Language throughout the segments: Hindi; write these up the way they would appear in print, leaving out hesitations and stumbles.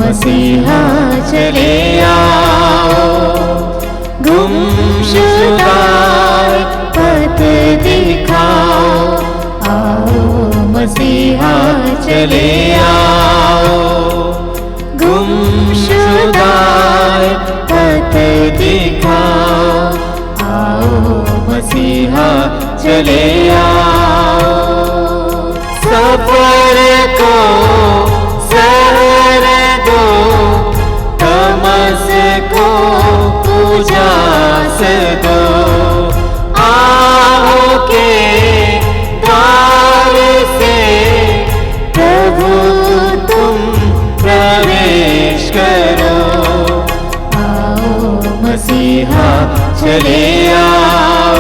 मसीहा चले आओ, गुमशुदा पथ दिखाओ। आओ मसीहा चले आओ, गुमशुदा पथ दिखाओ। आओ मसीहा चले आओ, सफर को सहर दो, तमस को उजास दो। आओ के द्वार से प्रभु तुम प्रवेश करो। आओ मसीहा चले आओ,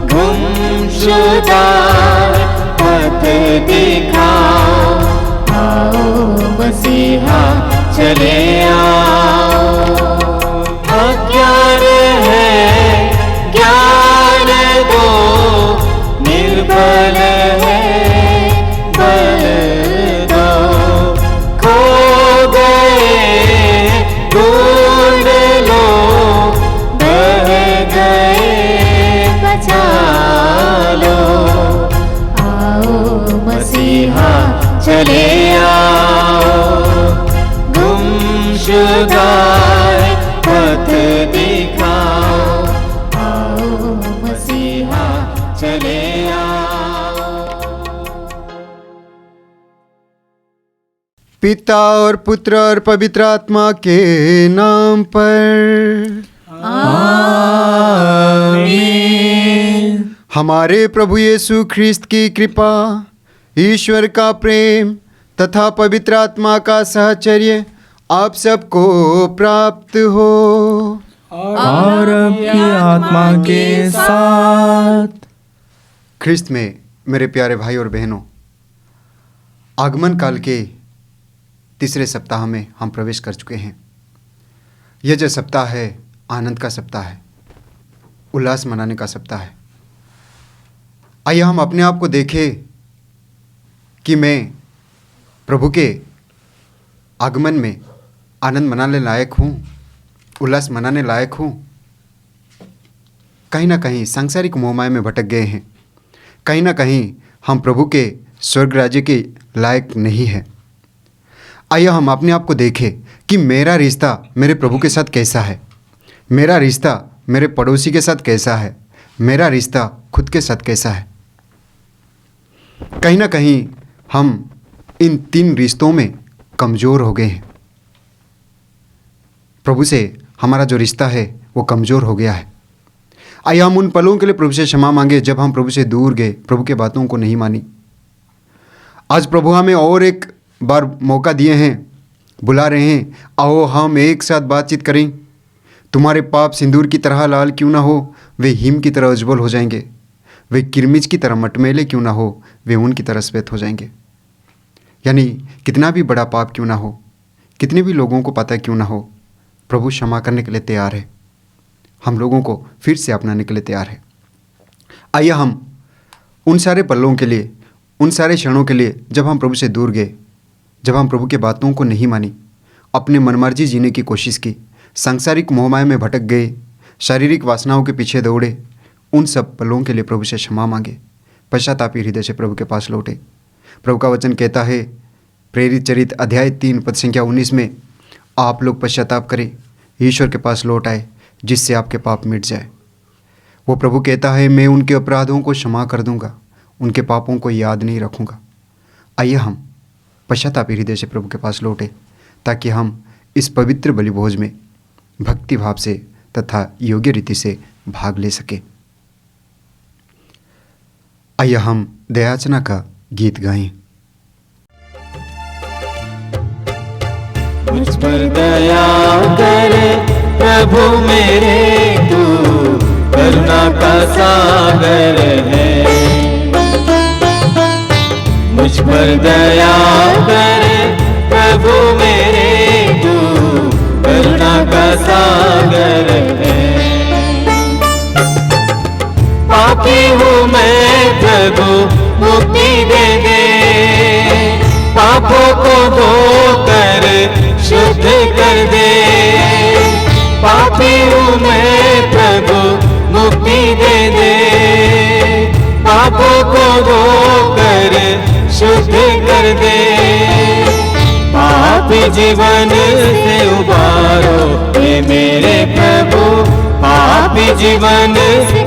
गुमशुदा पथ दिखाओ। आओ मसीहा चले आओ, अज्ञान है ज्ञान दो, निर्बल है बल दो। खो गए ढूंढ लो, बह गए बचा लो। आओ मसीहा चले आओ, गुमशुदा पथ दिखाओ। आओ मसीहा चले आओ। पिता और पुत्र और पवित्र आत्मा के नाम पर आमीन। हमारे प्रभु यीशु ख्रिस्त की कृपा, ईश्वर का प्रेम तथा पवित्र आत्मा का सहचर्य आप सबको प्राप्त हो और आपकी आत्मा के साथ। ख्रिस्त में मेरे प्यारे भाई और बहनों, आगमन काल के तीसरे सप्ताह में हम प्रवेश कर चुके हैं। यह जो सप्ताह है आनंद का सप्ताह है, उल्लास मनाने का सप्ताह है। आइए हम अपने आप को देखें कि मैं प्रभु के आगमन में आनंद मनाने लायक हूँ, उल्लास मनाने लायक हूँ। कहीं ना कहीं सांसारिक मोहमाया में भटक गए हैं, कहीं ना कहीं हम प्रभु के स्वर्ग राज्य के लायक नहीं हैं। आइए हम अपने आप को देखें कि मेरा रिश्ता मेरे प्रभु के साथ कैसा है, मेरा रिश्ता मेरे पड़ोसी के साथ कैसा है, मेरा रिश्ता खुद के साथ कैसा है। कहीं ना कहीं हम इन 3 रिश्तों में कमज़ोर हो गए हैं। प्रभु से हमारा जो रिश्ता है वो कमज़ोर हो गया है। आइए हम उन पलों के लिए प्रभु से क्षमा मांगे जब हम प्रभु से दूर गए, प्रभु के बातों को नहीं मानी। आज प्रभु हमें और एक बार मौका दिए हैं, बुला रहे हैं, आओ हम एक साथ बातचीत करें। तुम्हारे पाप सिंदूर की तरह लाल क्यों ना हो, वे हिम की तरह उज्ज्वल हो जाएंगे। वे किरमिज की तरह मटमैले क्यों ना हो, वे ऊन की तरह श्वेत हो जाएंगे। यानी कितना भी बड़ा पाप क्यों ना हो, कितने भी लोगों को पता क्यों ना हो, प्रभु क्षमा करने के लिए तैयार है, हम लोगों को फिर से अपनाने के लिए तैयार है। आइए हम उन सारे पलों के लिए, उन सारे क्षणों के लिए जब हम प्रभु से दूर गए, जब हम प्रभु के बातों को नहीं मानी, अपने मनमर्जी जीने की कोशिश की, सांसारिक मोहमाया में भटक गए, शारीरिक वासनाओं के पीछे दौड़े, उन सब पलों के लिए प्रभु से क्षमा मांगे, पश्चातापी हृदय से प्रभु के पास लौटे। प्रभु का वचन कहता है प्रेरित चरित अध्याय 3 पद संख्या 19 में, आप लोग पश्चाताप करें, ईश्वर के पास लौट आए, जिससे आपके पाप मिट जाए। वो प्रभु कहता है मैं उनके अपराधों को क्षमा कर दूंगा, उनके पापों को याद नहीं रखूंगा। आइए हम पश्चातापी हृदय से प्रभु के पास लौटे, ताकि हम इस पवित्र बलिभोज में भक्ति भाव से तथा योग्य रीति से भाग ले सके। आइए हम दयाचना का गीत गाएं। मुझ पर दया कर प्रभु मेरे, तू करुणा का सागर है। मुझ पर दया कर प्रभु मेरे, तू करुणा का सागर है। पापी हूँ मैं प्रभु मुक्ति दे दे, पापों को धोकर पापों को धोकर शुद्ध कर दे। पापी जीवन से उबारो हे मेरे प्रभु, पापी जीवन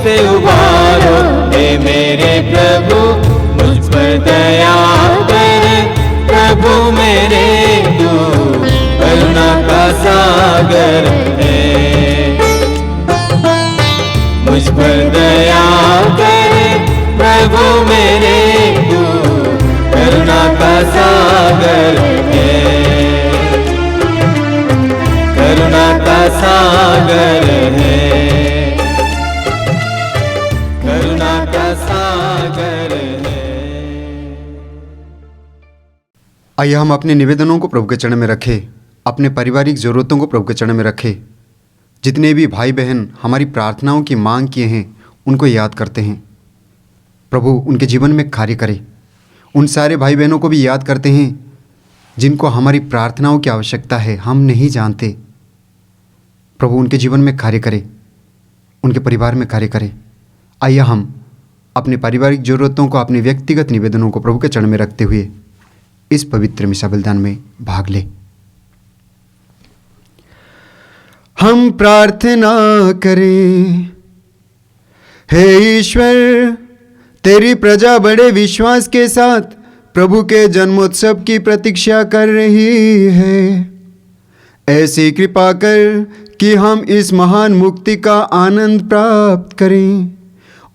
से उबारो हे मेरे प्रभु। मुझ पर दया कर प्रभु मेरे, तू करुणा का सागर है। मुझ पर दया कर प्रभु मेरे, तू करुणा का सागर है। करुणा का सागर है, करुणा का सागर है। आइए हम अपने निवेदनों को प्रभु के चरण में रखें, अपने पारिवारिक ज़रूरतों को प्रभु के चरण में रखें। जितने भी भाई बहन हमारी प्रार्थनाओं की मांग किए हैं उनको याद करते हैं। प्रभु उनके जीवन में कार्य करे। उन सारे भाई बहनों को भी याद करते हैं जिनको हमारी प्रार्थनाओं की आवश्यकता है, हम नहीं जानते। प्रभु उनके जीवन में कार्य करे, उनके परिवार में कार्य करे। आइए हम अपने पारिवारिक ज़रूरतों को, अपने व्यक्तिगत निवेदनों को प्रभु के चरण में रखते हुए इस पवित्र मिसा बलिदान में भाग ले। हम प्रार्थना करें। हे ईश्वर, तेरी प्रजा बड़े विश्वास के साथ प्रभु के जन्मोत्सव की प्रतीक्षा कर रही है। ऐसी कृपा कर कि हम इस महान मुक्ति का आनंद प्राप्त करें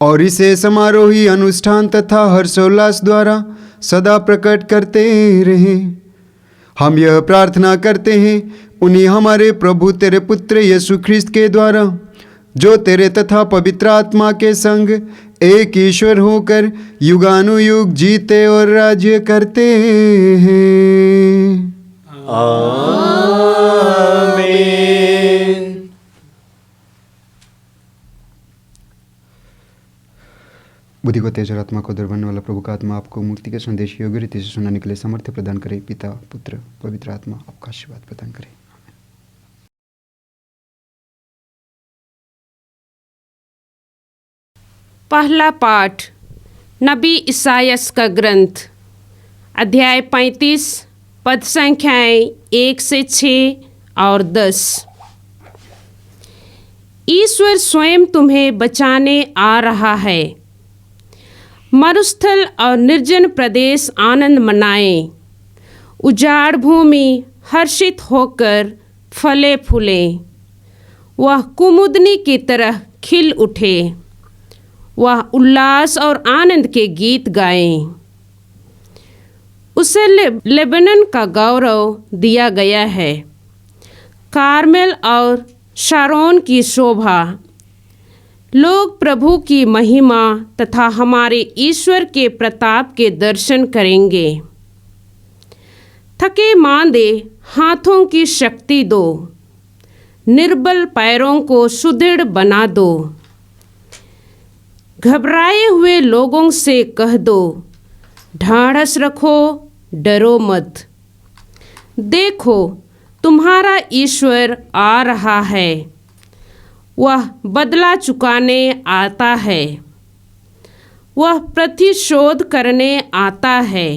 और इसे समारोही अनुष्ठान तथा हर्षोल्लास द्वारा सदा प्रकट करते रहें। हम यह प्रार्थना करते हैं उन्हीं हमारे प्रभु तेरे पुत्र यीशु ख्रिस्त के द्वारा, जो तेरे तथा पवित्र आत्मा के संग एक ईश्वर होकर युगानुयुग जीते और राज्य करते हैं। आमीन। बुद्धि को तेज और आत्मा को दर बनने वाला प्रभु का आत्मा आपको मूर्ति के संदेश योग्य रीति से सुनाने के लिए सामर्थ्य प्रदान करे। पिता, पुत्र, पवित्र आत्मा आपका आशीर्वाद प्रदान करे। पहला पाठ नबी इसायास का ग्रंथ, अध्याय 35, पद संख्याएं 1 से 6 और 10। ईश्वर स्वयं तुम्हें बचाने आ रहा है। मरुस्थल और निर्जन प्रदेश आनंद मनाएं। उजाड़ भूमि हर्षित होकर फले फूले। वह कुमुदनी की तरह खिल उठे। वह उल्लास और आनंद के गीत गाएं। उसे लेबनन का गौरव दिया गया है, कार्मेल और शारोन की शोभा। लोग प्रभु की महिमा तथा हमारे ईश्वर के प्रताप के दर्शन करेंगे। थके मांदे हाथों की शक्ति दो, निर्बल पैरों को सुदृढ़ बना दो। घबराए हुए लोगों से कह दो, ढाढ़स रखो, डरो मत। देखो, तुम्हारा ईश्वर आ रहा है। वह बदला चुकाने आता है। वह प्रतिशोध करने आता है।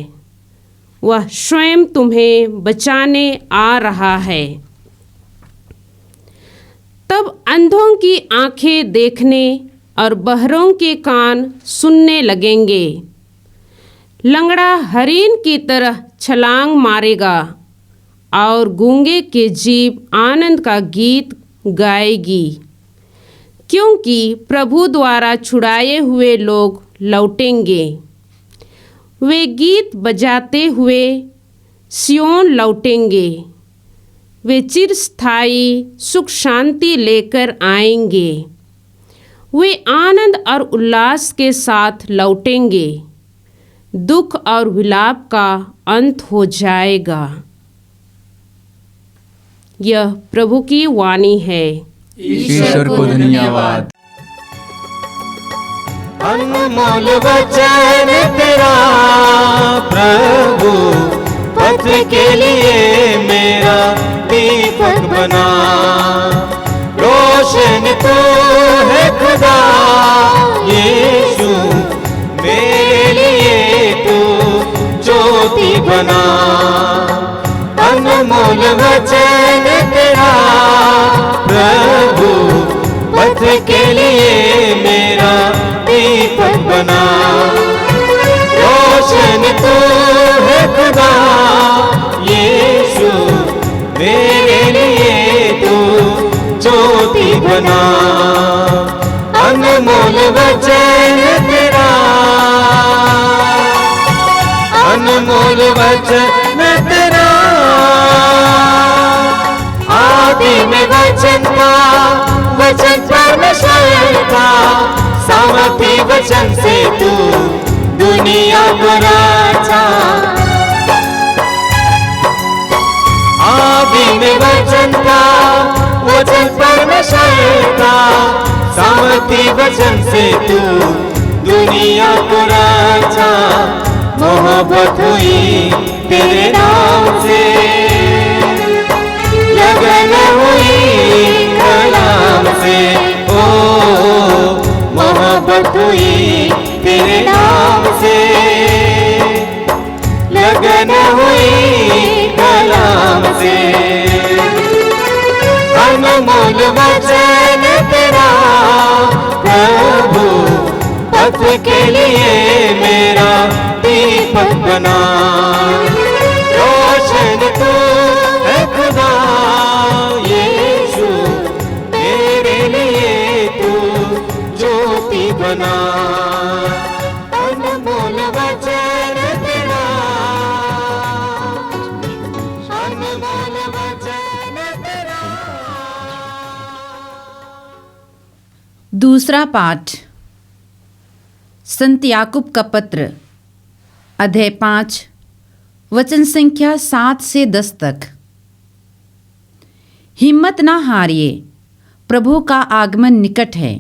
वह स्वयं तुम्हें बचाने आ रहा है। तब अंधों की आंखें देखने और बहरों के कान सुनने लगेंगे। लंगड़ा हरिन की तरह छलांग मारेगा और गूंगे की जीभ आनंद का गीत गाएगी, क्योंकि प्रभु द्वारा छुड़ाए हुए लोग लौटेंगे। वे गीत बजाते हुए सियोन लौटेंगे। वे चिरस्थायी सुख शांति लेकर आएंगे। वे आनंद और उल्लास के साथ लौटेंगे। दुख और विलाप का अंत हो जाएगा। यह प्रभु की वाणी है। ईश्वर को धन्यवाद। अनमोल वचन तेरा प्रभु, पथ के लिए मेरा दीपक बना। रोशन तो है खुदा यीशु ज्योति बना। अनमोल वचन तेरा प्रभु पथ के लिए मेरा दीपक बना। रोशन तू है खुदा यीशु, मेरे लिए तू ज्योति बना। अनमोल वचन तेरा, अनमोल वचन तेरा। आदि में वचन था, वचन परमेश्वर था, सामर्थी वचन से तू दुनिया को रचा। आदि में वचन था, वचन परमेश्वर था, सामर्थी वचन से तू दुनिया को रचा। मोहब्बत हुई तेरे नाम से, लगन हुई कलाम से। ओ मोहब्बत हुई तेरे नाम से, लगन हुई कलाम से। अनमोल वचन तेरा प्रभु पथ के लिए मेरा दीपक बना। रोशन तू है खुदा यीशु, मेरे लिए तू ज्योति बना। अनमोल वचन तेरा, अनमोल वचन तेरा। दूसरा पाठ संत याकूब का पत्र, अध्याय 5, वचन संख्या 7 से 10 तक। हिम्मत ना हारिए, प्रभु का आगमन निकट है।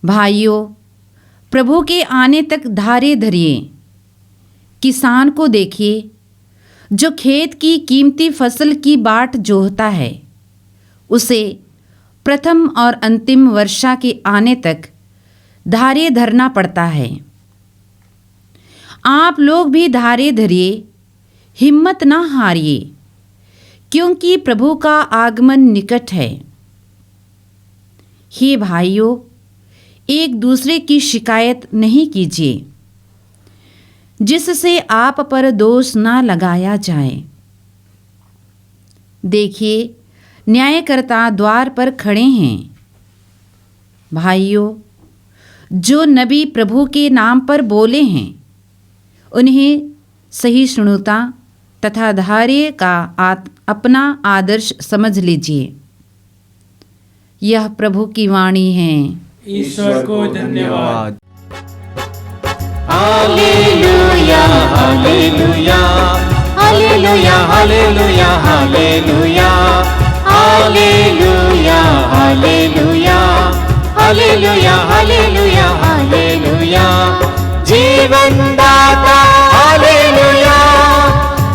भाइयों, प्रभु के आने तक धारे धरिए। किसान को देखिए जो खेत की कीमती फसल की बाट जोहता है। उसे प्रथम और अंतिम वर्षा के आने तक धारे धरना पड़ता है। आप लोग भी धारे धरिए, हिम्मत ना हारिए, क्योंकि प्रभु का आगमन निकट है। हे भाइयों, एक दूसरे की शिकायत नहीं कीजिए, जिससे आप पर दोष ना लगाया जाए। देखिए, न्यायकर्ता द्वार पर खड़े हैं। भाइयों, जो नबी प्रभु के नाम पर बोले हैं, उन्हें सहिष्णुता तथा धैर्य का अपना आदर्श समझ लीजिए। यह प्रभु की वाणी है। ईश्वर को धन्यवाद। हालेलुया हालेलुया हालेलुया हालेलुया हालेलुया हालेलुया हालेलुया हालेलुया हालेलुया हालेलुया। जीवन दाता हालेलुया,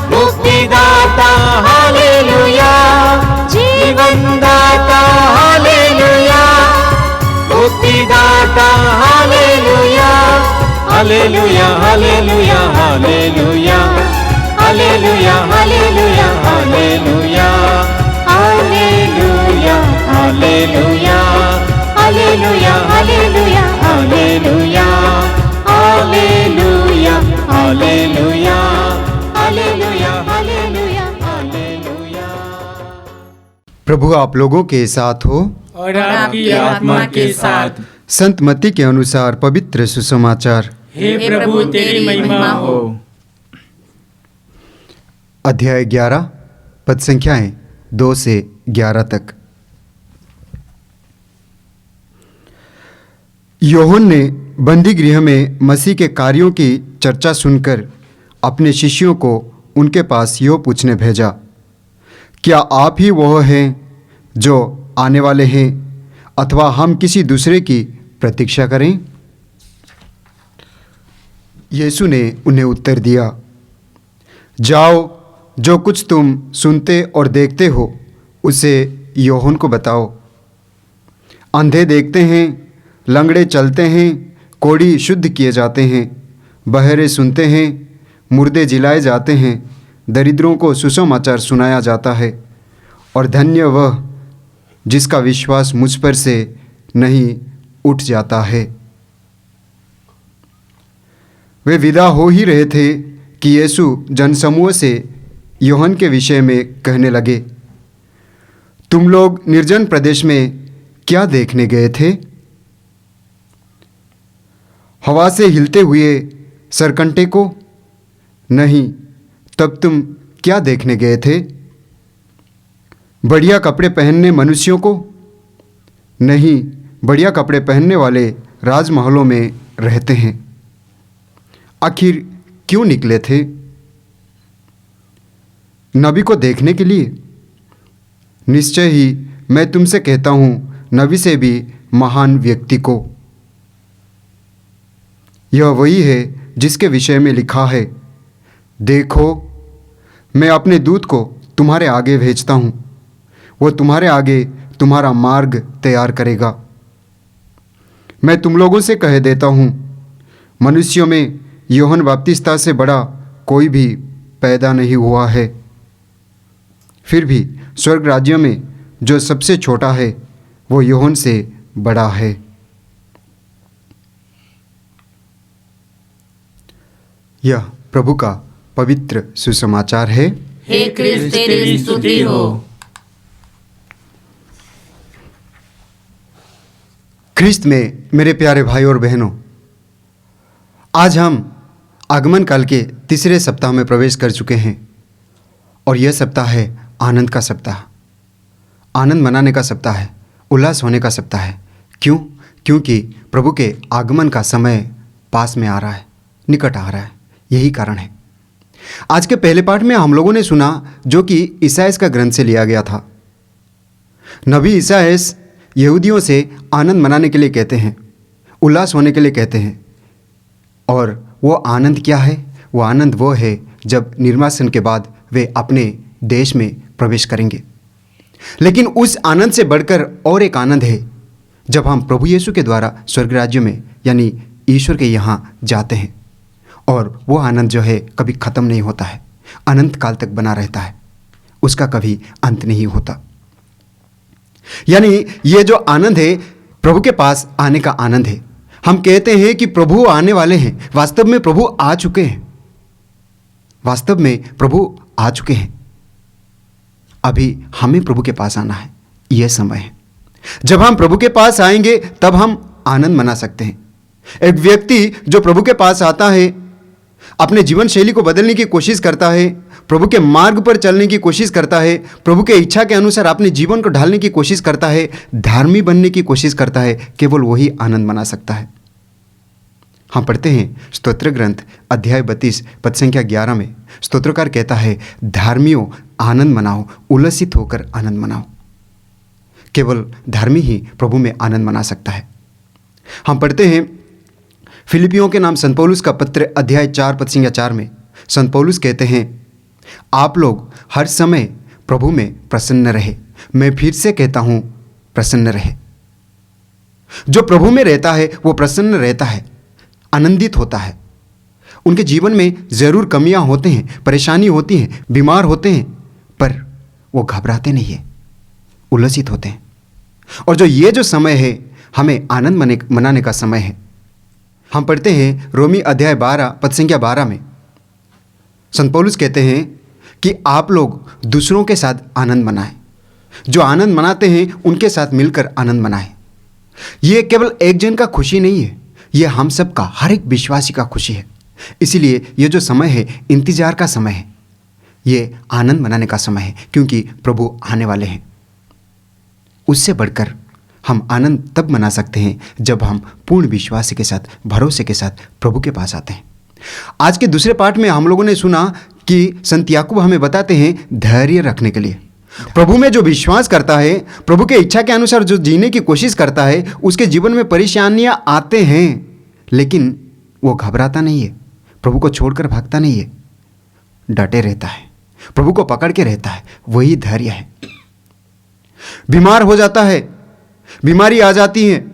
मुक्तिदाता हालेलुया। जीवन दाता हालेलुया, मुक्तिदाता हालेलुया। हालेलुया हालेलुया हालेलुया हालेलुया हालेलुया हालेलुया हालेलुया हालेलुया हालेलुया हालेलुया हालेलुया हालेलुया हालेलुया हालेलुया हालेलुया हालेलुया। प्रभु आप लोगों के साथ हो और आपकी आत्मा के साथ। संत मत्ती के अनुसार पवित्र सुसमाचार। हे प्रभु तेरी महिमा हो। अध्याय 11, पद संख्याएं 2 से 11 तक। योहन ने बंदी गृह में मसीह के कार्यों की चर्चा सुनकर अपने शिष्यों को उनके पास यो पूछने भेजा, क्या आप ही वह हैं जो आने वाले हैं, अथवा हम किसी दूसरे की प्रतीक्षा करें? यीशु ने उन्हें उत्तर दिया, जाओ, जो कुछ तुम सुनते और देखते हो उसे योहन को बताओ। अंधे देखते हैं, लंगड़े चलते हैं, कोढ़ी शुद्ध किए जाते हैं, बहरे सुनते हैं, मुर्दे जिलाए जाते हैं, दरिद्रों को सुसमाचार सुनाया जाता है, और धन्य वह जिसका विश्वास मुझ पर से नहीं उठ जाता है। वे विदा हो ही रहे थे कि यीशु जनसमूह से यूहन्ना के विषय में कहने लगे, तुम लोग निर्जन प्रदेश में क्या देखने गए थे? हवा से हिलते हुए सरकंटे को? नहीं, तब तुम क्या देखने गए थे? बढ़िया कपड़े पहनने मनुष्यों को? नहीं, बढ़िया कपड़े पहनने वाले राजमहलों में रहते हैं। आखिर क्यों निकले थे? नबी को देखने के लिए? निश्चय ही मैं तुमसे कहता हूँ, नबी से भी महान व्यक्ति को। यह वही है जिसके विषय में लिखा है, देखो मैं अपने दूत को तुम्हारे आगे भेजता हूँ, वो तुम्हारे आगे तुम्हारा मार्ग तैयार करेगा। मैं तुम लोगों से कह देता हूँ, मनुष्यों में यूहन्ना बपतिस्ता से बड़ा कोई भी पैदा नहीं हुआ है। फिर भी स्वर्ग राज्य में जो सबसे छोटा है वो यूहन्ना से बड़ा है। यह प्रभु का पवित्र सुसमाचार है। हे क्रिस्त तेरी स्तुति हो। ख्रिस्त में मेरे प्यारे भाई और बहनों, आज हम आगमन काल के तीसरे सप्ताह में प्रवेश कर चुके हैं और यह सप्ताह है आनंद का सप्ताह, आनंद मनाने का सप्ताह है, उल्लास होने का सप्ताह है। क्यों? क्योंकि प्रभु के आगमन का समय पास में आ रहा है, निकट आ रहा है। यही कारण है। आज के पहले पाठ में हम लोगों ने सुना जो कि ईसायास का ग्रंथ से लिया गया था। नबी ईसायास यहूदियों से आनंद मनाने के लिए कहते हैं, उल्लास होने के लिए कहते हैं। और वो आनंद क्या है? वो आनंद वो है जब निर्वासन के बाद वे अपने देश में प्रवेश करेंगे। लेकिन उस आनंद से बढ़कर और एक आनंद है जब हम प्रभु यीशु के द्वारा स्वर्ग राज्य में यानी ईश्वर के यहाँ जाते हैं, और वो आनंद जो है कभी ख़त्म नहीं होता है, अनंत काल तक बना रहता है, उसका कभी अंत नहीं होता। यानी ये जो आनंद है प्रभु के पास आने का आनंद है। हम कहते हैं कि प्रभु आने वाले हैं, वास्तव में प्रभु आ चुके हैं, वास्तव में प्रभु आ चुके हैं। अभी हमें प्रभु के पास आना है। यह समय है जब हम प्रभु के पास आएंगे तब हम आनंद मना सकते हैं। एक व्यक्ति जो प्रभु के पास आता है, अपने जीवन शैली को बदलने की कोशिश करता है, प्रभु के मार्ग पर चलने की कोशिश करता है, प्रभु के इच्छा के अनुसार अपने जीवन को ढालने की कोशिश करता है, धार्मिक बनने की कोशिश करता है, केवल वही आनंद मना सकता है। हम पढ़ते हैं स्तोत्र ग्रंथ अध्याय 32 पद संख्या 11 में स्तोत्रकार कहता है, धार्मियों आनंद मनाओ, उल्लसित होकर आनंद मनाओ। केवल धर्मी ही प्रभु में आनंद मना सकता है। हम पढ़ते हैं फिलिपियों के नाम संत पौलुस का पत्र अध्याय 4 पद संख्या 4 में संत पौलुस कहते हैं, आप लोग हर समय प्रभु में प्रसन्न रहे। मैं फिर से कहता हूं, प्रसन्न रहे। जो प्रभु में रहता है वो प्रसन्न रहता है, आनंदित होता है। उनके जीवन में जरूर कमियां होते हैं, परेशानी होती हैं, बीमार होते हैं, पर वो घबराते नहीं है, उल्लसित होते हैं। और जो ये जो समय है हमें आनंद मनाने का समय है। हम पढ़ते हैं रोमी अध्याय 12 पद संख्या 12 में संत पौलुस कहते हैं कि आप लोग दूसरों के साथ आनंद मनाएं। जो आनंद मनाते हैं उनके साथ मिलकर आनंद मनाएं। ये केवल एक जन का खुशी नहीं है, ये हम सब का, हर एक विश्वासी का खुशी है। इसीलिए ये जो समय है इंतजार का समय है, ये आनंद मनाने का समय है, क्योंकि प्रभु आने वाले हैं। उससे बढ़कर हम आनंद तब मना सकते हैं जब हम पूर्ण विश्वास के साथ, भरोसे के साथ प्रभु के पास आते हैं। आज के दूसरे पाठ में हम लोगों ने सुना कि संत याकूब हमें बताते हैं धैर्य रखने के लिए। प्रभु में जो विश्वास करता है, प्रभु के इच्छा के अनुसार जो जीने की कोशिश करता है, उसके जीवन में परेशानियां आते हैं, लेकिन वो घबराता नहीं है, प्रभु को छोड़कर भागता नहीं है, डटे रहता है, प्रभु को पकड़ के रहता है। वही धैर्य है। बीमार हो जाता है, बीमारी आ जाती है,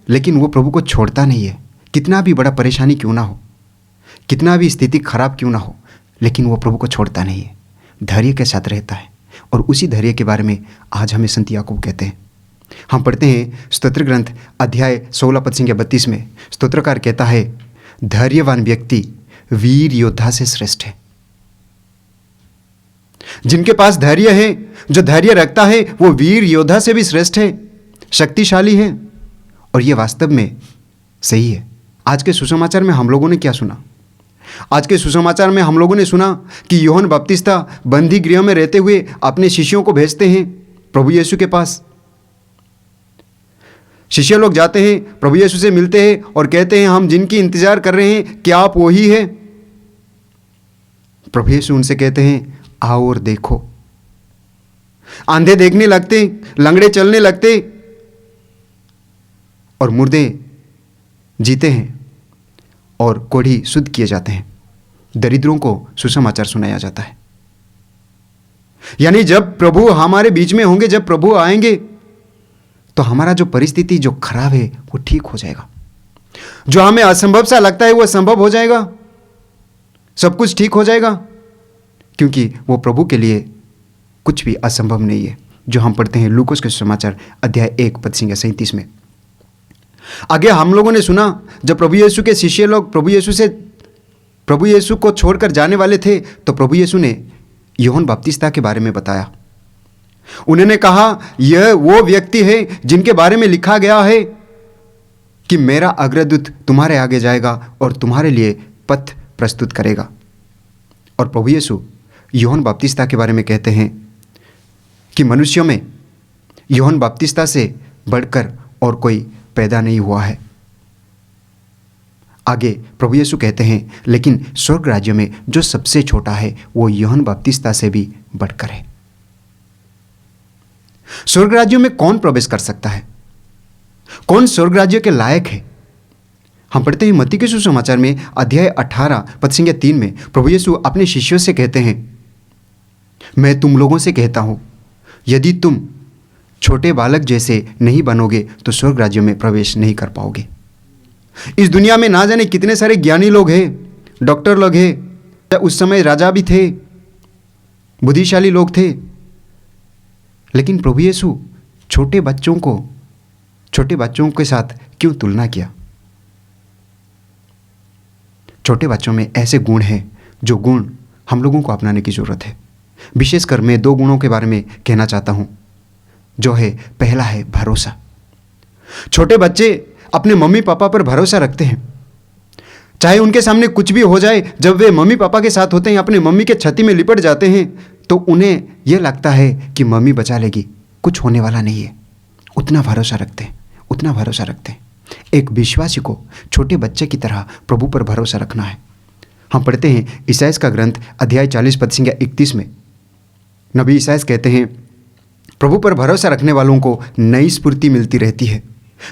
लेकिन वो प्रभु को छोड़ता नहीं है। कितना भी बड़ा परेशानी क्यों ना हो, कितना भी स्थिति खराब क्यों ना हो, लेकिन वो प्रभु को छोड़ता नहीं है, धैर्य के साथ रहता है। और उसी धैर्य के बारे में आज हमें संत याकूब कहते हैं। हम पढ़ते हैं स्तोत्र ग्रंथ अध्याय 16 पद संख्या 32 में स्तोत्रकार कहता है, धैर्यवान व्यक्ति वीर योद्धा से श्रेष्ठ है। जिनके पास धैर्य है, जो धैर्य रखता है, वो वीर योद्धा से भी श्रेष्ठ है, शक्तिशाली है। और ये वास्तव में सही है। आज के सुसमाचार में हम लोगों ने क्या सुना? आज के सुसमाचार में हम लोगों ने सुना कि यूहन्ना बपतिस्ता बंदी गृह में रहते हुए अपने शिष्यों को भेजते हैं प्रभु यीशु के पास। शिष्य लोग जाते हैं, प्रभु यीशु से मिलते हैं और कहते हैं, हम जिनकी इंतजार कर रहे हैं, क्या आप वही है? प्रभु यीशु उनसे कहते हैं, आओ और देखो। अंधे देखने लगते, लंगड़े चलने लगते और मुर्दे जीते हैं और कोढ़ी शुद्ध किए जाते हैं। दरिद्रों को सुसमाचार सुनाया जाता है। यानी जब प्रभु हमारे बीच में होंगे, जब प्रभु आएंगे, तो हमारा जो परिस्थिति जो खराब है वो ठीक हो जाएगा। जो हमें असंभव सा लगता है वो संभव हो जाएगा, सब कुछ ठीक हो जाएगा, क्योंकि वो प्रभु के लिए कुछ भी असंभव नहीं है। जो हम पढ़ते हैं लूकोस के सुसमाचार अध्याय 1 पद संख्या 37 में। आगे हम लोगों ने सुना जब प्रभु यीशु के शिष्य लोग प्रभु यीशु को छोड़कर जाने वाले थे, तो प्रभु यीशु ने यूहन्ना बपतिस्ता के बारे में बताया। उन्होंने कहा, यह वो व्यक्ति है जिनके बारे में लिखा गया है कि मेरा अग्रदूत तुम्हारे आगे जाएगा और तुम्हारे लिए पथ प्रस्तुत करेगा। और प्रभु यीशु यूहन्ना बपतिस्ता के बारे में कहते हैं कि मनुष्यों में यूहन्ना बपतिस्ता से बढ़कर और कोई पैदा नहीं हुआ है। आगे प्रभु यीशु कहते हैं, लेकिन स्वर्ग राज्य में जो सबसे छोटा है वो यूहन्ना बपतिस्ता से भी बढ़कर है। स्वर्ग राज्य में कौन प्रवेश कर सकता है? कौन स्वर्ग राज्य के लायक है? हम पढ़ते हैं मत्ती के सुसमाचार में अध्याय 18 पद संख्या 3 में प्रभु यीशु अपने शिष्यों से कहते हैं, मैं तुम लोगों से कहता हूं, यदि तुम छोटे बालक जैसे नहीं बनोगे तो स्वर्ग राज्य में प्रवेश नहीं कर पाओगे। इस दुनिया में ना जाने कितने सारे ज्ञानी लोग हैं, डॉक्टर लोग हैं, उस समय राजा भी थे, बुद्धिशाली लोग थे, लेकिन प्रभु यीशु छोटे बच्चों के साथ क्यों तुलना किया? छोटे बच्चों में ऐसे गुण हैं जो गुण हम लोगों को अपनाने की जरूरत है। विशेषकर मैं 2 गुणों के बारे में कहना चाहता हूं, जो है पहला है भरोसा। छोटे बच्चे अपने मम्मी पापा पर भरोसा रखते हैं, चाहे उनके सामने कुछ भी हो जाए। जब वे मम्मी पापा के साथ होते हैं, अपने मम्मी के छाती में लिपट जाते हैं, तो उन्हें यह लगता है कि मम्मी बचा लेगी, कुछ होने वाला नहीं है। उतना भरोसा रखते हैं। एक विश्वासी को छोटे बच्चे की तरह प्रभु पर भरोसा रखना है। हम पढ़ते हैं ईसाइया का ग्रंथ अध्याय 40 पद संख्या 31 में नबी ईसाइया कहते हैं, प्रभु पर भरोसा रखने वालों को नई स्फूर्ति मिलती रहती है।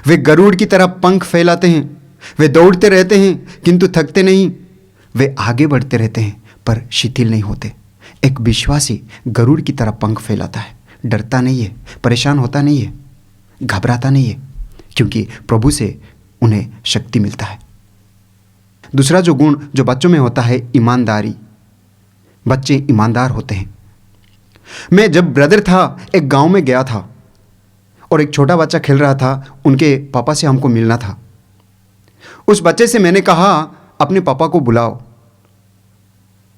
वे गरुड़ की तरह पंख फैलाते हैं, वे दौड़ते रहते हैं किंतु थकते नहीं, वे आगे बढ़ते रहते हैं पर शिथिल नहीं होते। एक विश्वासी गरुड़ की तरह पंख फैलाता है, डरता नहीं है, परेशान होता नहीं है, घबराता नहीं है, क्योंकि प्रभु से उन्हें शक्ति मिलता है। दूसरा जो गुण जो बच्चों में होता है, ईमानदारी। बच्चे ईमानदार होते हैं। मैं जब ब्रदर था, एक गांव में गया था और एक छोटा बच्चा खेल रहा था, उनके पापा से हमको मिलना था। उस बच्चे से मैंने कहा, अपने पापा को बुलाओ।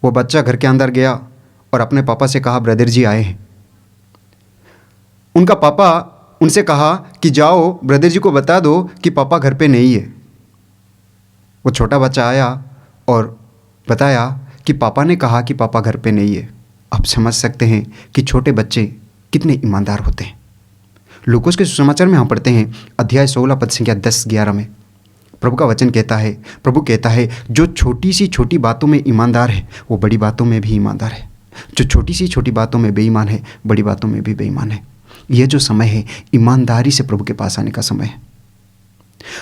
वो बच्चा घर के अंदर गया और अपने पापा से कहा, ब्रदर जी आए हैं। उनका पापा उनसे कहा कि जाओ ब्रदर जी को बता दो कि पापा घर पे नहीं है। वो छोटा बच्चा आया और बताया कि पापा ने कहा कि पापा घर पे नहीं है। आप समझ सकते हैं कि छोटे बच्चे कितने ईमानदार होते हैं। लूकोस के सुसमाचार में हम पढ़ते हैं अध्याय 16 पद संख्या 10-11 में प्रभु का वचन कहता है, प्रभु कहता है, जो छोटी सी छोटी बातों में ईमानदार है वो बड़ी बातों में भी ईमानदार है। जो छोटी सी छोटी बातों में बेईमान है, बड़ी बातों में भी बेईमान है। यह जो समय है, ईमानदारी से प्रभु के पास आने का समय है।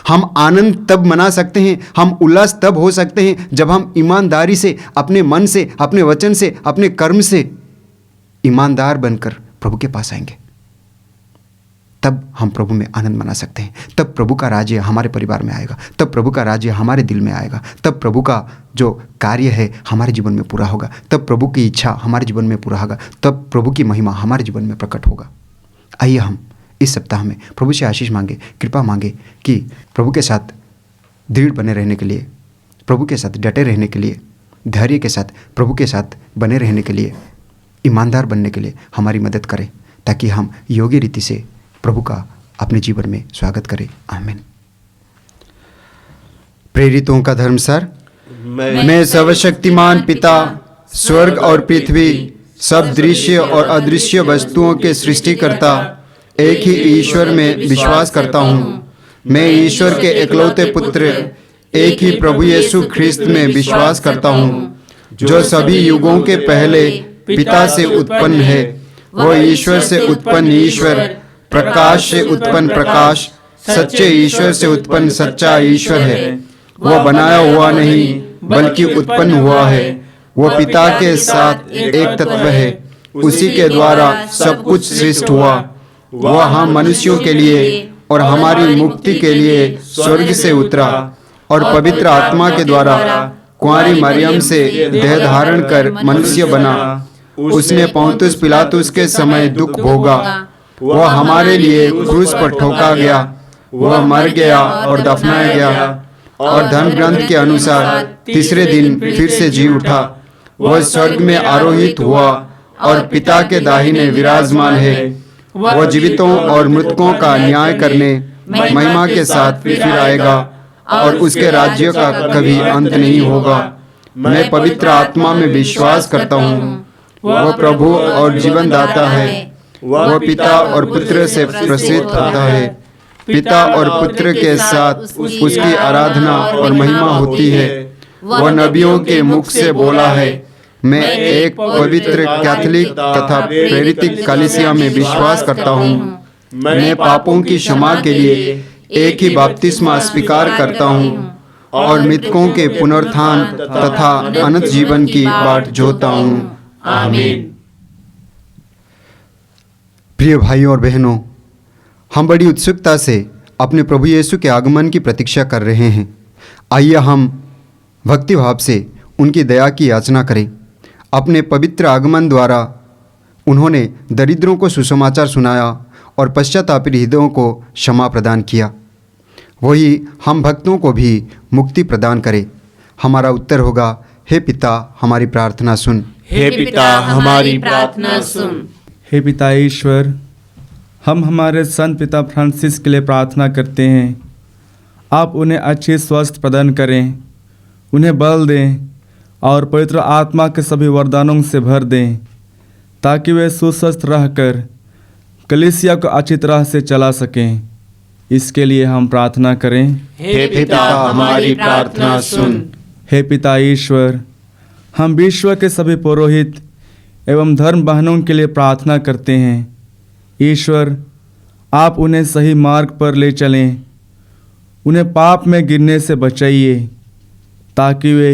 हम आनंद तब मना सकते हैं, हम उल्लास तब हो सकते हैं जब हम ईमानदारी से, अपने मन से, अपने वचन से, अपने कर्म से ईमानदार बनकर प्रभु के पास आएंगे। तब हम प्रभु में आनंद मना सकते हैं। तब प्रभु का राज्य हमारे परिवार में आएगा, तब प्रभु का राज्य हमारे दिल में आएगा, तब प्रभु का जो कार्य है हमारे जीवन में पूरा होगा, तब प्रभु की इच्छा हमारे जीवन में पूरा होगा, तब प्रभु की महिमा हमारे जीवन में प्रकट होगा। आइए हम इस सप्ताह में प्रभु से आशीष मांगे, कृपा मांगे कि प्रभु के साथ दृढ़ बने रहने के लिए, प्रभु के साथ डटे रहने के लिए, धैर्य के साथ प्रभु के साथ बने रहने के लिए, ईमानदार बनने के लिए हमारी मदद करें, ताकि हम योग्य रीति से प्रभु का अपने जीवन में स्वागत करें। आमीन। प्रेरितों का धर्मसार। मैं सर्वशक्तिमान पिता, स्वर्ग और पृथ्वी, सब दृश्य और अदृश्य वस्तुओं के सृष्टिकर्ता एक ही ईश्वर में विश्वास करता हूँ। मैं ईश्वर के एकलौते पुत्र एक ही प्रभु यीशु ख्रिस्त में विश्वास करता हूँ, जो सभी युगों के पहले पिता से उत्पन्न है। वो ईश्वर से उत्पन्न ईश्वर, प्रकाश से उत्पन्न प्रकाश, सच्चे ईश्वर से उत्पन्न सच्चा ईश्वर है। वो बनाया हुआ नहीं बल्कि उत्पन्न हुआ है। वो पिता के साथ एक तत्व है, उसी के द्वारा सब कुछ सृष्ट हुआ। वह हम मनुष्यों के लिए और हमारी मुक्ति के लिए स्वर्ग से उतरा और पवित्र आत्मा के द्वारा कुंवारी मरियम से देह धारण कर मनुष्य बना। उसने पौंतुस पिलातुस के समय दुख भोगा। वह हमारे लिए क्रूस पर ठोका गया। वह मर गया और दफनाया गया और धर्म ग्रंथ के अनुसार तीसरे दिन फिर से जी उठा। वह स्वर्ग में आरोहित हुआ और पिता के दाहिने विराजमान है। वह जीवितों और मृतकों का न्याय करने महिमा के साथ फिर आएगा और उसके राज्य का कभी अंत नहीं होगा। मैं पवित्र आत्मा में विश्वास करता हूँ। वह प्रभु और जीवन दाता है। वह पिता और पुत्र से प्रसिद्ध होता है। पिता और पुत्र के साथ उसकी आराधना और महिमा होती है। वह नबियों के मुख से बोला है। मैं एक पवित्र कैथोलिक तथा प्रेरित कलीसिया में विश्वास करता हूँ। मैं पापों की क्षमा के लिए एक ही बपतिस्मा स्वीकार करता हूँ और मृतकों के पुनरुत्थान तथा अनंत जीवन की बाट जोहता हूँ। आमीन। प्रिय भाइयों और बहनों, हम बड़ी उत्सुकता से अपने प्रभु यीशु के आगमन की प्रतीक्षा कर रहे हैं। आइए हम भक्ति भाव से उनकी दया की याचना करें। अपने पवित्र आगमन द्वारा उन्होंने दरिद्रों को सुसमाचार सुनाया और पश्चातापी हृदयों को क्षमा प्रदान किया। वही हम भक्तों को भी मुक्ति प्रदान करे। हमारा उत्तर होगा, हे पिता हमारी प्रार्थना सुन। हे पिता हमारी प्रार्थना सुन। हे पिता ईश्वर, हम हमारे संत पिता फ्रांसिस के लिए प्रार्थना करते हैं। आप उन्हें अच्छी स्वास्थ्य प्रदान करें, उन्हें बल दें और पवित्र आत्मा के सभी वरदानों से भर दें, ताकि वे सुस्वस्थ रहकर कलीसिया को अच्छी तरह से चला सकें। इसके लिए हम प्रार्थना करें। हे पिता हमारी प्रार्थना सुन। हे पिता ईश्वर, हम विश्व के सभी पुरोहित एवं धर्म बहनों के लिए प्रार्थना करते हैं। ईश्वर, आप उन्हें सही मार्ग पर ले चलें, उन्हें पाप में गिरने से बचाइए, ताकि वे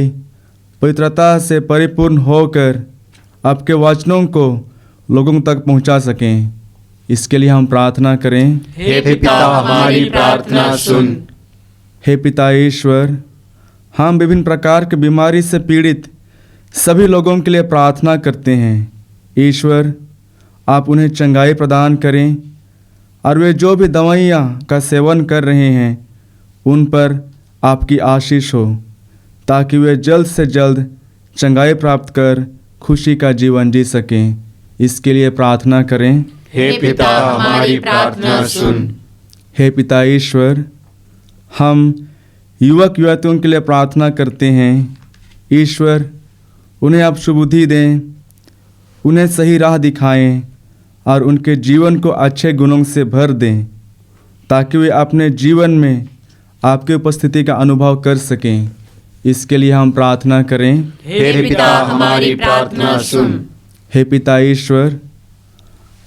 पवित्रता से परिपूर्ण होकर आपके वचनों को लोगों तक पहुंचा सकें। इसके लिए हम प्रार्थना करें। हे पिता हमारी प्रार्थना सुन। हे पिता ईश्वर, हम विभिन्न प्रकार की बीमारी से पीड़ित सभी लोगों के लिए प्रार्थना करते हैं। ईश्वर, आप उन्हें चंगाई प्रदान करें और वे जो भी दवाइयाँ का सेवन कर रहे हैं उन पर आपकी आशीष हो, ताकि वे जल्द से जल्द चंगाई प्राप्त कर खुशी का जीवन जी सकें। इसके लिए प्रार्थना करें। हे पिता हमारी प्रार्थना सुन। हे पिता ईश्वर, हम युवक युवतियों के लिए प्रार्थना करते हैं। ईश्वर, उन्हें आप सुबुद्धि दें, उन्हें सही राह दिखाएं और उनके जीवन को अच्छे गुणों से भर दें, ताकि वे अपने जीवन में आपकी उपस्थिति का अनुभव कर सकें। इसके लिए हम प्रार्थना करें। हे पिता हमारी प्रार्थना सुन। हे पिता ईश्वर,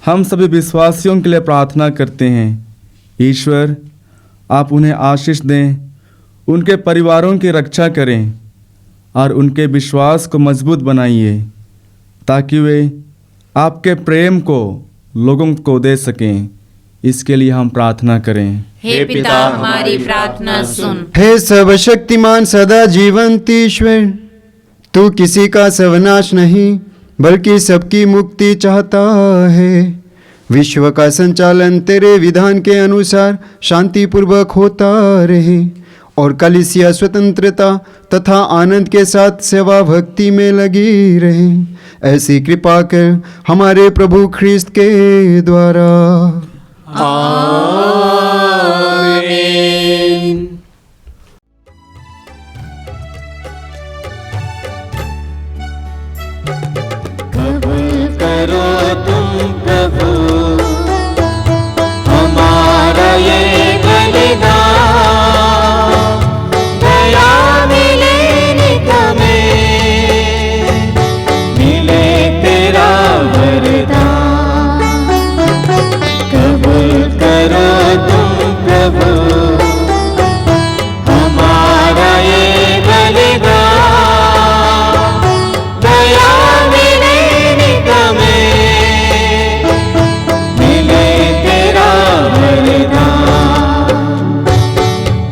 हम सभी विश्वासियों के लिए प्रार्थना करते हैं। ईश्वर, आप उन्हें आशीष दें, उनके परिवारों की रक्षा करें और उनके विश्वास को मजबूत बनाइए, ताकि वे आपके प्रेम को लोगों को दे सकें। इसके लिए हम प्रार्थना करें। हे पिता हमारी प्रार्थना सुन। हे सर्वशक्तिमान सदा जीवंत ईश्वर, तू किसी का सर्वनाश नहीं बल्कि सबकी मुक्ति चाहता है। विश्व का संचालन तेरे विधान के अनुसार शांतिपूर्वक होता रहे और कलीसिया स्वतंत्रता तथा आनंद के साथ सेवा भक्ति में लगी रहे। ऐसी कृपा कर हमारे प्रभु ख्रिस्त के द्वारा। आमीन। कबूल करो तुम प्रभु हमारा ये बलिदान, दया मिले नित में, मिले तेरा वरदान। कबूल करो तुम प्रभु हमारा ये बलिदान, दया मिले नित में, मिले तेरा वरदान।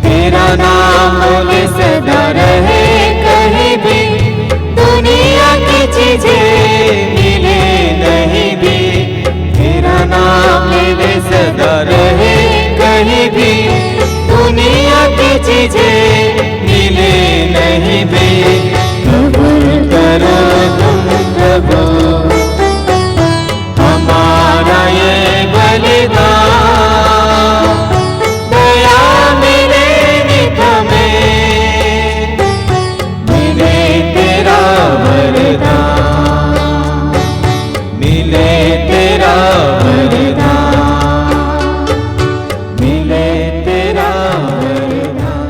तेरा नाम बोले सदा रहे कहीं भी, दुनिया की चीजें मिले नहीं भी। तेरा नाम ले सदा रहे कहीं भी, दुनिया की चीजें मिले नहीं भी। कबूल करो तुम प्रभु हमारा ये बलिदान, दया मिले नित में, मिले तेरा वरदान, मिले तेरा वरदान, मिले तेरा वरदान।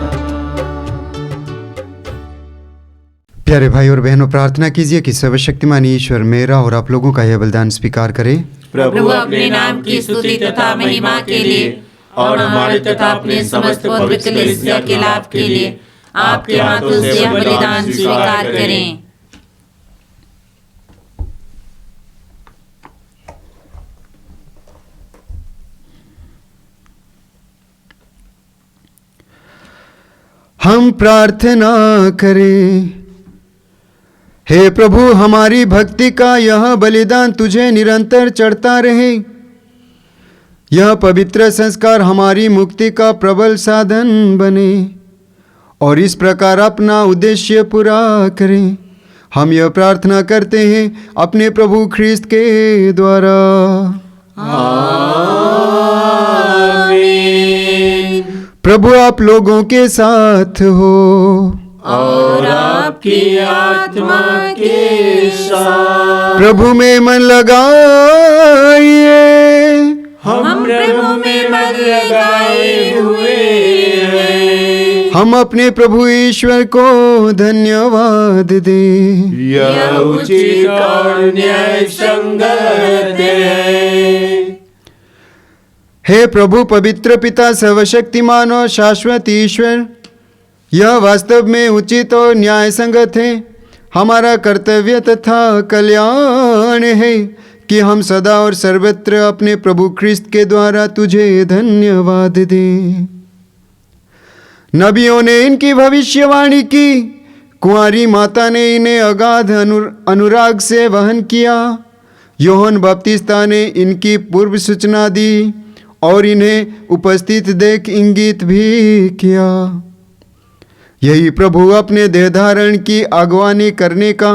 प्यारे भाई और बहनों, प्रार्थना कीजिए कि सर्वशक्तिमान ईश्वर मेरा और आप लोगों का यह बलिदान स्वीकार करे। प्रभु अपने नाम की स्तुति तथा महिमा के लिए और हमारे तथा अपने समस्त पवित्र कलीसिया के लाभ के लिए आपके हाथों से यह बलिदान स्वीकार करें। हम प्रार्थना करें। हे प्रभु, हमारी भक्ति का यह बलिदान तुझे निरंतर चढ़ता रहे। यह पवित्र संस्कार हमारी मुक्ति का प्रबल साधन बने और इस प्रकार अपना उद्देश्य पूरा करें। हम यह प्रार्थना करते हैं अपने प्रभु ख्रिस्त के द्वारा। आमीन। प्रभु आप लोगों के साथ हो और आपकी आत्मा के साथ। प्रभु में मन लगाइए। हम प्रभु में मन लगाए हुए हैं। हम अपने प्रभु ईश्वर को धन्यवाद दें। यह उचित और न्याय संगत है। हे प्रभु पवित्र पिता सर्वशक्तिमान और शाश्वत ईश्वर, यह वास्तव में उचित और न्याय संगत है, हमारा कर्तव्य तथा कल्याण है कि हम सदा और सर्वत्र अपने प्रभु ख्रिस्त के द्वारा तुझे धन्यवाद दें। नबियों ने इनकी भविष्यवाणी की, कुंवारी माता ने इन्हें अगाध अनुराग से वहन किया। योहन बपतिस्ता ने इनकी पूर्व सूचना दी और इन्हें उपस्थित देख इंगित भी किया। यही प्रभु अपने देह धारण की अगवानी करने का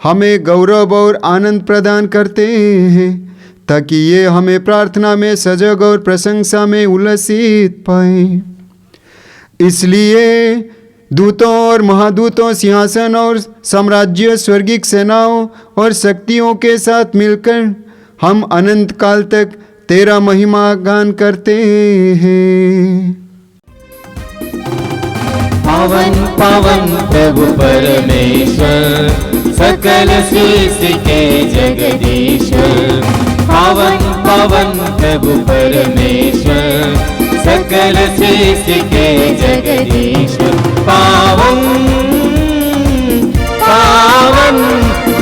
हमें गौरव और आनंद प्रदान करते हैं, ताकि ये हमें प्रार्थना में सजग और प्रशंसा में उल्लसित पाएं। इसलिए दूतों और महादूतों, सिंहासन और साम्राज्य, स्वर्गिक सेनाओं और शक्तियों के साथ मिलकर हम अनंत काल तक तेरा महिमा गान करते हैं। पावन पावन प्रभु परमेश्वर, सकल सृष्टि के जगदीश्वर। पावन पावन प्रभु परमेश्वर, सकल सृष्टि के जगदीश्वर। पावन पावन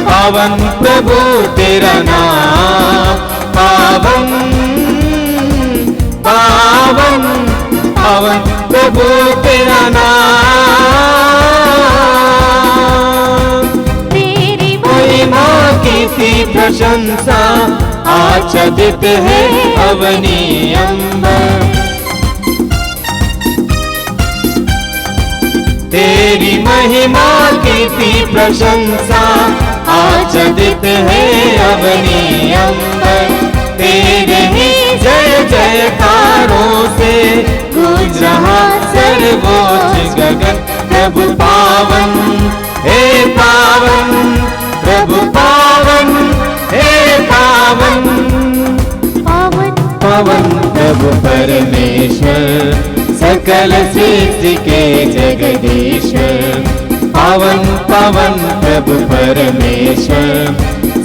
पावन प्रभु तेरा नाम। पावन पावन पावन प्रभु तेरा नाम। तेरी महिमा की सी प्रशंसा आच्छादित है अवनी अंबर। तेरी महिमा की सी प्रशंसा आच्छादित है अवनी अंबर। तेरे ही जय जयकारों से गूंज रहा सर्वोच्च गगन। प्रभु पावन हे पावन, प्रभु पावन हे पावन, पावन पावन प्रभु परमेश्वर, सकल सृष्टि के जगदीश्वर। पावन पावन प्रभु परमेश्वर,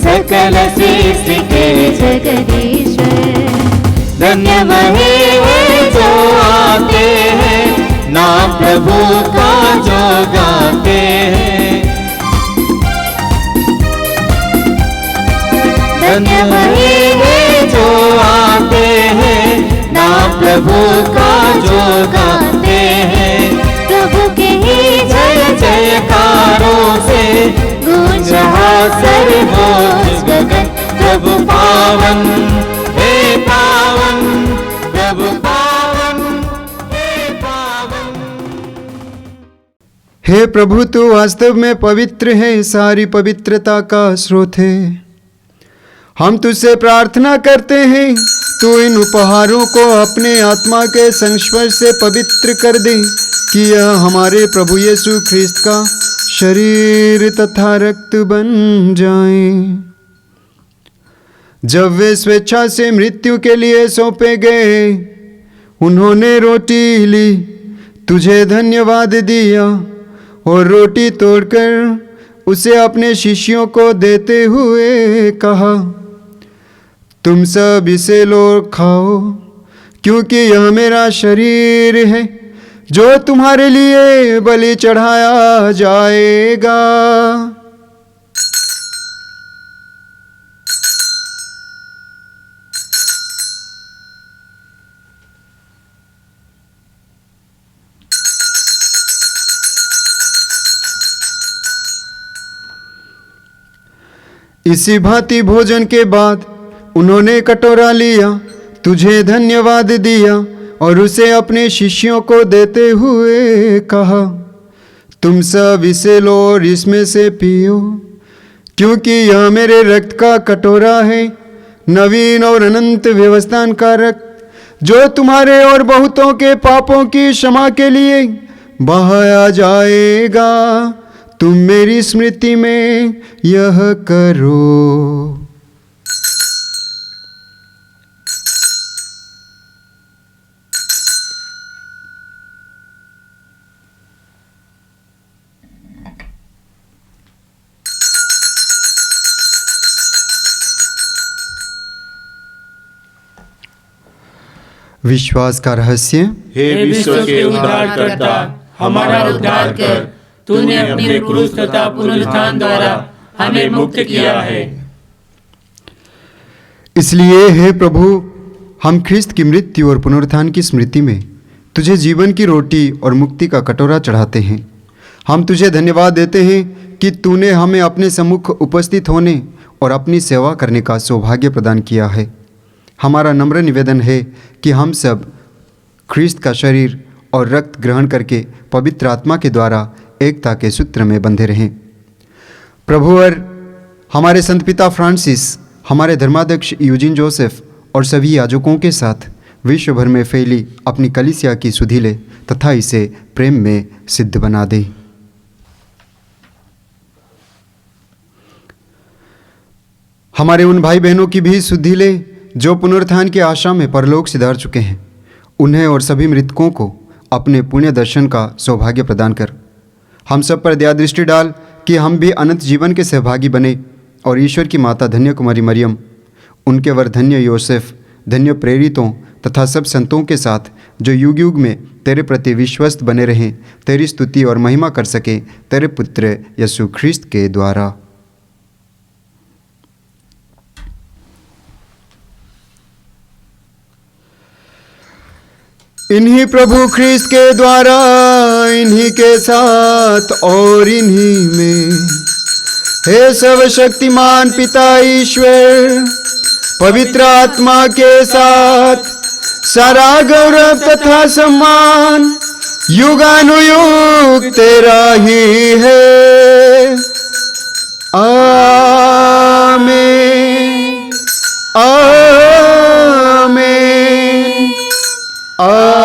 सकल सृष्टि के जगदीश्वर। धन्य वही है जो आते हैं, नाम प्रभु का जो गाते हैं। धन्य वही है जो आते हैं, नाम प्रभु का जो गाते हैं। प्रभु के ही जय जयकारों से गूंज रहा सर्वोच्च गगन। प्रभु पावन हे पावन, प्रभु पावन हे पावन। हे प्रभु, तू वास्तव में पवित्र है, सारी पवित्रता का स्रोत है। हम तुझसे प्रार्थना करते हैं, तू इन उपहारों को अपने आत्मा के संस्पर्श से पवित्र कर दे, कि यह हमारे प्रभु यीशु ख्रिस्त का शरीर तथा रक्त बन जाए। जब वे स्वेच्छा से मृत्यु के लिए सौंपे गए, उन्होंने रोटी ली, तुझे धन्यवाद दिया और रोटी तोड़कर उसे अपने शिष्यों को देते हुए कहा, तुम सब इसे लो खाओ, क्योंकि यह मेरा शरीर है जो तुम्हारे लिए बलि चढ़ाया जाएगा। इसी भांति भोजन के बाद उन्होंने कटोरा लिया, तुझे धन्यवाद दिया और उसे अपने शिष्यों को देते हुए कहा, तुम सब इसे लो और इसमें से पियो, क्योंकि यह मेरे रक्त का कटोरा है, नवीन और अनंत व्यवस्थान का रक्त, जो तुम्हारे और बहुतों के पापों की क्षमा के लिए बहाया जाएगा। तुम मेरी स्मृति में यह करो। विश्वास का रहस्य। हे विश्व के उद्धारकर्ता, हमारा उद्धार कर। तूने अपनी क्रूस तथा पुनरुत्थान द्वारा हमें मुक्त किया है। इसलिए हे प्रभु, हम ख्रिस्त की मृत्यु और पुनरुत्थान की स्मृति में तुझे जीवन की रोटी और मुक्ति का कटोरा चढ़ाते हैं। हम तुझे धन्यवाद देते हैं कि तूने हमें अपने सम्मुख उपस्थित होने और अपनी सेवा करने का सौभाग्य प्रदान किया है। हमारा नम्र निवेदन है कि हम सब ख्रिस्त का शरीर और रक्त ग्रहण करके पवित्र आत्मा के द्वारा एकता के सूत्र में बंधे रहें। प्रभुवर हमारे संत पिता फ्रांसिस, हमारे धर्माध्यक्ष यूजिन जोसेफ और सभी याजकों के साथ विश्व भर में फैली अपनी कलीसिया की सुधि ले तथा इसे प्रेम में सिद्ध बना दे। हमारे उन भाई बहनों की भी सुधि ले जो पुनरुत्थान की आशा में परलोक सिधार चुके हैं। उन्हें और सभी मृतकों को अपने पुण्य दर्शन का सौभाग्य प्रदान कर। हम सब पर दया दृष्टि डाल कि हम भी अनंत जीवन के सहभागी बने और ईश्वर की माता धन्य कुमारी मरियम, उनके वर धन्य योसेफ, धन्य प्रेरितों तथा सब संतों के साथ जो युग युग में तेरे प्रति विश्वस्त बने रहें, तेरी स्तुति और महिमा कर सके तेरे पुत्र यीशु ख्रिस्त के द्वारा। इन्हीं प्रभु ख्रीस्त के द्वारा, इन्हीं के साथ और इन्हीं में, हे सर्वशक्तिमान पिता ईश्वर, पवित्र आत्मा के साथ सारा गौरव तथा सम्मान युगानुयुग तेरा ही है। आमीन, आमीन, आमीन।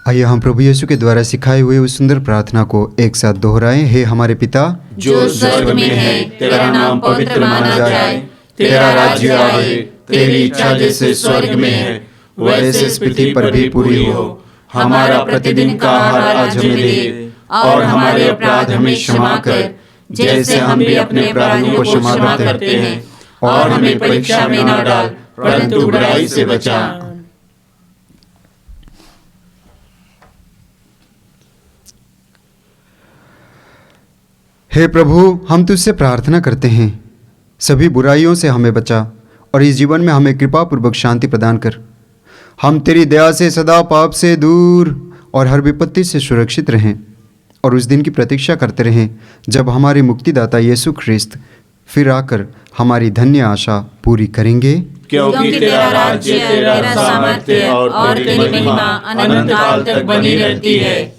आइए हम प्रभु यीशु के द्वारा सिखाए हुए उस सुंदर प्रार्थना को एक साथ दोहराएं। हे हमारे पिता जो स्वर्ग में है, तेरा नाम पवित्र माना जाए, तेरा राज्य आए, तेरी इच्छा जैसे स्वर्ग में है वैसे इस पृथ्वी पर भी पूरी हो। हमारा प्रतिदिन का आहार आज हमें दे, और हमारे अपराध हमें क्षमा कर, जैसे हम भी अपने अपराधियों को क्षमा करते हैं, और हमें परीक्षा में न डाल, परंतु बुराई से बचा। हे प्रभु, हम तुझसे प्रार्थना करते हैं, सभी बुराइयों से हमें बचा और इस जीवन में हमें कृपा पूर्वक शांति प्रदान कर। हम तेरी दया से सदा पाप से दूर और हर विपत्ति से सुरक्षित रहें, और उस दिन की प्रतीक्षा करते रहें जब हमारे मुक्तिदाता यीशु ख्रिस्त फिर आकर हमारी धन्य आशा पूरी करेंगे। क्योंकि तेरा राज्य, तेरा सामर्थ्य और तेरी महिमा अनंत काल तक बनी रहती है।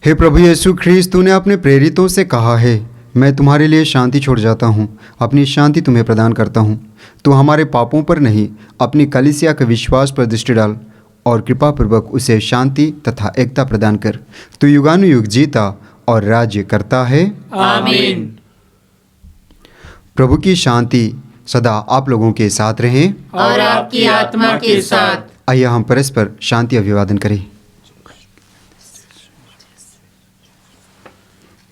हे प्रभु यीशु ख्रीस्त, तूने अपने प्रेरितों से कहा है, मैं तुम्हारे लिए शांति छोड़ जाता हूँ, अपनी शांति तुम्हें प्रदान करता हूँ। तू हमारे पापों पर नहीं, अपनी कलीसिया के विश्वास पर दृष्टि डाल और कृपापूर्वक उसे शांति तथा एकता प्रदान कर। तू युगानुयुग जीता और राज्य करता है। आमीन। प्रभु की शांति सदा आप लोगों के साथ रहे और आपकी आत्मा के साथ। आइए हम परस्पर शांति अभिवादन करें।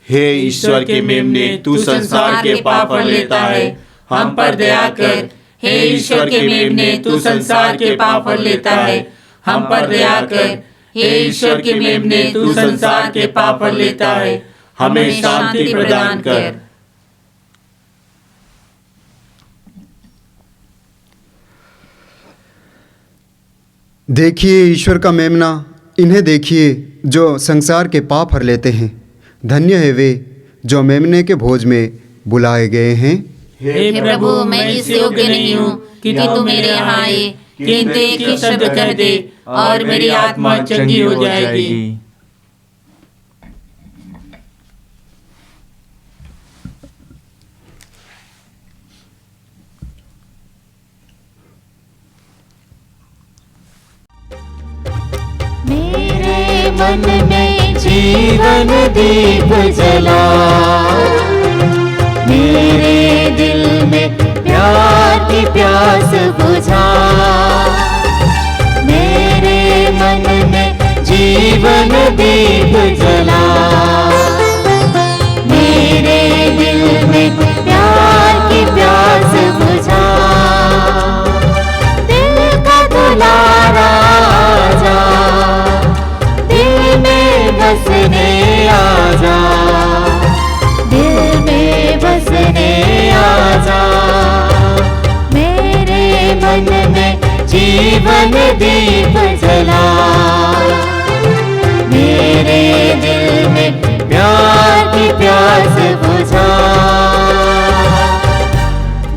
हे ईश्वर के मेमने, तू संसार के पाप हर लेता है, हम पर दया कर। हे ईश्वर के मेमने, तू संसार के पाप हर लेता है, हम पर दया कर। हे ईश्वर के मेमने, तू संसार के पाप हर लेता है, हमें शांति प्रदान कर। देखिए ईश्वर का मेमना, इन्हें देखिए जो संसार के पाप हर लेते हैं। धन्य है वे जो मेमने के भोज में बुलाए गए हैं। हे प्रभु, मैं इस योग्य नहीं हूँ कि तू मेरे यहाँ आए, किंतु एक ही शब्द कह दे और मेरी आत्मा चंगी हो जाएगी। मेरे मन में जीवन दीप जला, मेरे दिल में प्यार की प्यास बुझा। मेरे मन में जीवन दीप जला, मेरे दिल में प्यार की प्यास बुझा। दिल का दुलारा आजा, दिल में बसने आजा, दिल में बसने आजा। मेरे मन में जीवन दीप जला, मेरे दिल में प्यार की प्यास बुझा।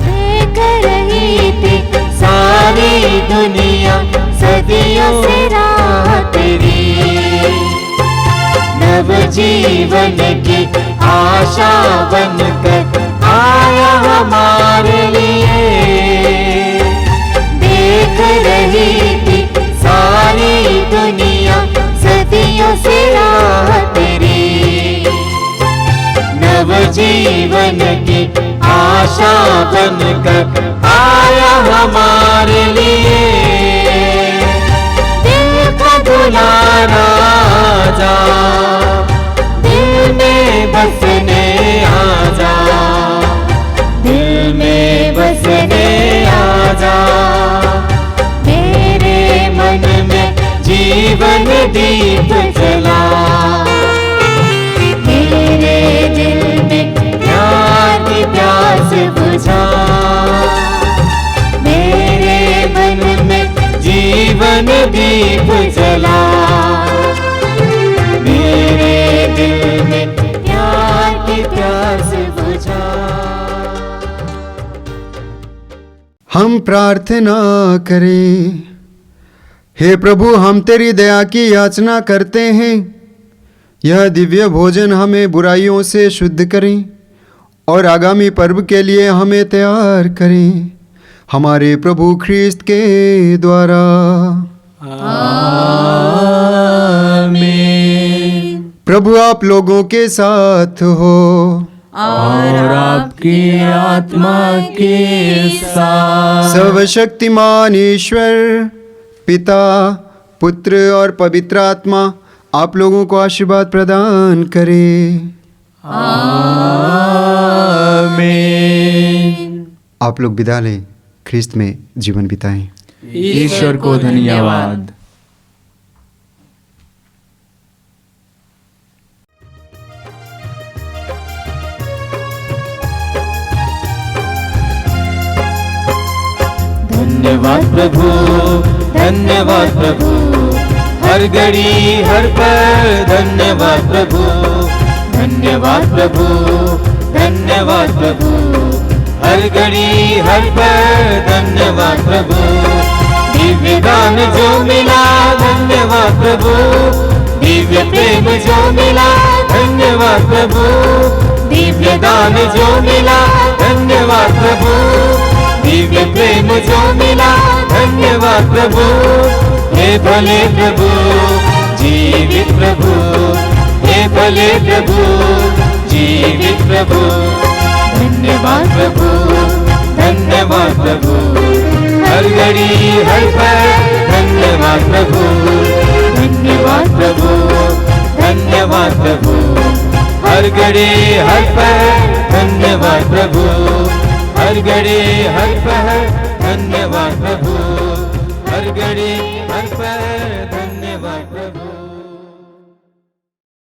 देख रही थी सारी दुनिया सदियों से राह तेरी, नव जीवन की आशा बनकर आया हमारे लिए। देख रही थी सारी दुनिया सदियों से राह तेरी, नव जीवन की आशा बनकर आया हमारे लिए। दिल का दुलारा आजा, दिल में बसने आजा, दिल में बसने आजा। मेरे मन दीप जला। मेरे दिल में प्यार की प्यास बुझा, मेरे मन में जीवन दीप जला। मेरे दिल में प्यार की प्यास बुझा। हम प्रार्थना करें। हे प्रभु, हम तेरी दया की याचना करते हैं। यह दिव्य भोजन हमें बुराइयों से शुद्ध करें और आगामी पर्व के लिए हमें तैयार करें, हमारे प्रभु ख्रीस्त के द्वारा। आमीन। प्रभु आप लोगों के साथ हो और आपकी आत्मा के साथ। सर्वशक्तिमान ईश्वर पिता, पुत्र और पवित्र आत्मा आप लोगों को आशीर्वाद प्रदान करे। आमीन। आप लोग विदा लें, ख्रिस्त में जीवन बिताएं। ईश्वर को धन्यवाद। धन्यवाद प्रभु, धन्यवाद प्रभु, हर घड़ी हर पल धन्यवाद प्रभु। धन्यवाद प्रभु, धन्यवाद प्रभु, हर घड़ी हर पल धन्यवाद प्रभु। दिव्य दान जो मिला धन्यवाद प्रभु, दिव्य प्रेम जो मिला धन्यवाद प्रभु। दिव्य दान जो मिला धन्यवाद प्रभु, दिव्य प्रेम जो मिला धन्यवाद प्रभु। हे भले प्रभु, जीवित प्रभु, हे भले प्रभु, जीवित प्रभु। धन्यवाद प्रभु, धन्यवाद प्रभु, हर घड़ी हर पल धन्यवाद प्रभु। धन्यवाद प्रभु, धन्यवाद प्रभु, हर घड़ी हर पल धन्यवाद प्रभु। हर घड़ी हर पल धन्यवाद प्रभु, हर घड़ी हर पल।